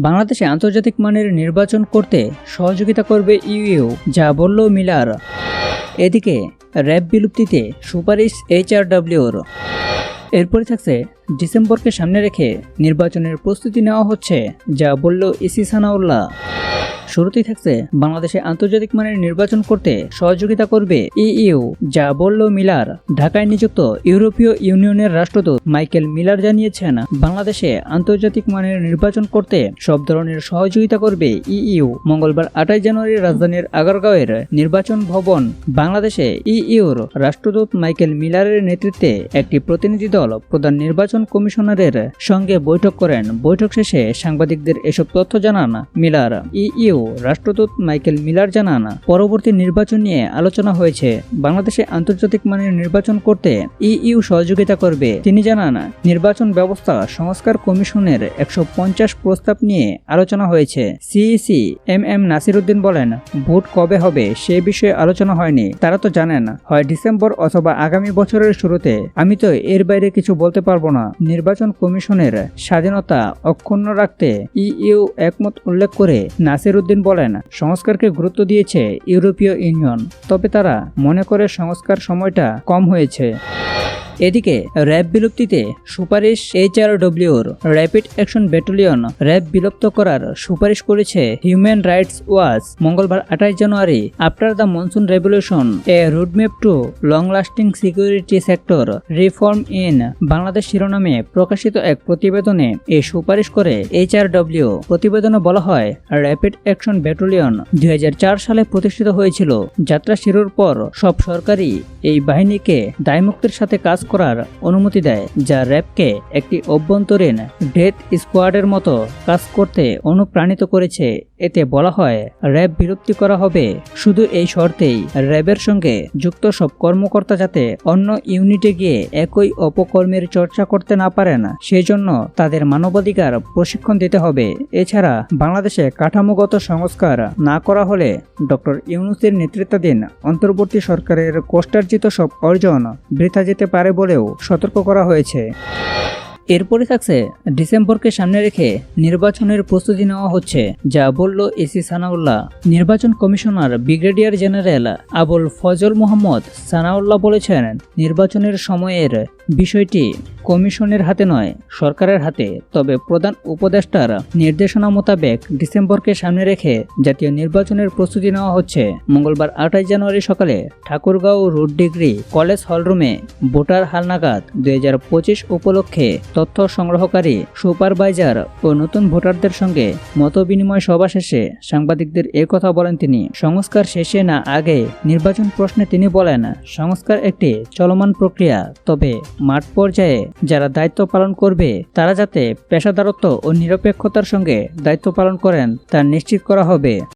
বাংলাদেশে আন্তর্জাতিক মানের নির্বাচন করতে সহযোগিতা করবে ইইউ, যা বলল মিলার। এদিকে র্যাব বিলুপ্তিতে সুপারিশ এইচআরডব্লিউর। এরপরে থাকছে ডিসেম্বরকে সামনে রেখে নির্বাচনের প্রস্তুতি নেওয়া হচ্ছে, যা বলল ইসি সানাউল্লাহ। শুরুতেই থাকছে বাংলাদেশে আন্তর্জাতিক মানের নির্বাচন করতে সহযোগিতা করবে ইইউ, যা বলল মিলার। ঢাকায় নিযুক্ত ইউরোপীয় ইউনিয়নের রাষ্ট্রদূত মাইকেল মিলার জানিয়েছেন, বাংলাদেশে আন্তর্জাতিক মানের নির্বাচন করতে সব ধরনের সহযোগিতা করবে ইইউ। মঙ্গলবার 28 জানুয়ারি রাজধানীর আগারগাঁওয়ের নির্বাচন ভবন বাংলাদেশে ইইউর রাষ্ট্রদূত মাইকেল মিলারের নেতৃত্বে একটি প্রতিনিধি দল প্রধান নির্বাচন কমিশনারের সঙ্গে বৈঠক করেন। বৈঠক শেষে সাংবাদিকদের এসব তথ্য জানান মিলার। ইইউ রাষ্ট্রদূত মাইকেল মিলার জানান, পরবর্তী নির্বাচন নিয়ে আলোচনা হয়েছে। বাংলাদেশে আন্তর্জাতিক মানের নির্বাচন করতে ইইউ সহযোগিতা করবে। তিনি জানান, নির্বাচন ব্যবস্থা সংস্কার কমিশনের 150 প্রস্তাব নিয়ে আলোচনা হয়েছে। সিইসি এম নাসির উদ্দিন বলেন, ভোট কবে হবে সে বিষয়ে আলোচনা হয়নি। তারা তো জানেন হয় ডিসেম্বর অথবা আগামী বছরের শুরুতে। আমি তো এর বাইরে কিছু বলতে পারবো না। নির্বাচন কমিশনের স্বাধীনতা অক্ষুণ্ণ রাখতে ইইউ একমত উল্লেখ করে নাসির উদ্দিন বলেন, সংস্কারকে গুরুত্ব দিয়েছে ইউরোপীয় ইউনিয়ন, তবে তারা মনে করে সংস্কার সময়টা কম হয়েছে। এদিকে র্যাব বিলুপ্তিতে সুপারিশ এইচআরডব্লিউর। র্যাপিড অ্যাকশন ব্যাটালিয়ন র্যাব বিলুপ্ত করার সুপারিশ করেছে হিউম্যান রাইটস ওয়াচ। মঙ্গলবার 28 জানুয়ারি after the monsoon revolution a roadmap to long lasting security sector reform in Bangladesh শিরোনামে প্রকাশিত এক প্রতিবেদনে এই সুপারিশ করে এইচআরডব্লিউ। প্রতিবেদনে বলা হয়, র্যাপিড অ্যাকশন ব্যাটালিয়ন 2004 সালে প্রতিষ্ঠিত হয়েছিল। যাত্রা শুরুর পর সব সরকারই এই বাহিনীকে দায়মুক্তির সাথে কাজ করার অনুমতি দেয়, যা র্যাবকে একটি অভ্যন্তরীণ ডেথ স্কোয়াডের মতো কাজ করতে অনুপ্রাণিত করেছে। এতে বলা হয়, র্যাব বিলুপ্তি করা হবে শুধু এই শর্তেই, র্যাবের সঙ্গে যুক্ত সব কর্মকর্তা যাতে অন্য ইউনিটে গিয়ে একই অপকর্মের চর্চা করতে না পারেন, সেজন্য তাদের মানবাধিকার প্রশিক্ষণ দিতে হবে। এছাড়া বাংলাদেশে কাঠামোগত সংস্কার না করা হলে ডক্টর ইউনূসের নেতৃত্বাধীন অন্তর্বর্তী সরকারের কষ্টার্জিত সব অর্জন বৃথা যেতে পারে বলেও সতর্ক করা হয়েছে। এরপরে থাকছে ডিসেম্বরকে সামনে রেখে নির্বাচনের প্রস্তুতি নেওয়া হচ্ছে, যা বলল ইসি সানাউল্লাহ। নির্বাচন commissioner brigadier general Abul Fazal Mohammad Sanaullah বলেছেন, নির্বাচনের সময়ের বিষয়টি কমিশনের হাতে নয়, সরকারের হাতে। তবে প্রধান উপদেষ্টার নির্দেশনা মোতাবেক ডিসেম্বরকে সামনে রেখে জাতীয় নির্বাচনের প্রস্তুতি নেওয়া হচ্ছে। মঙ্গলবার 28 জানুয়ারি সকালে ঠাকুরগাঁও রোড ডিগ্রি কলেজ হলরুমে ভোটার হালনাগাদ 2025 উপলক্ষে তথ্য সংগ্রহকারী সুপারভাইজার ও নতুন ভোটারদের সঙ্গে মতবিনিময় সভা শেষে সাংবাদিকদের কথা বলেন তিনি। সংস্কার শেষে না আগে নির্বাচন প্রশ্নে তিনি বলেন, সংস্কার একটি চলমান প্রক্রিয়া, তবে মাঠ পর্যায়ে যারা দায়িত্ব পালন করবে তারা যাতে পেশাদারত্ব ও নিরপেক্ষতার সঙ্গে দায়িত্ব পালন করেন তা নিশ্চিত করা হবে।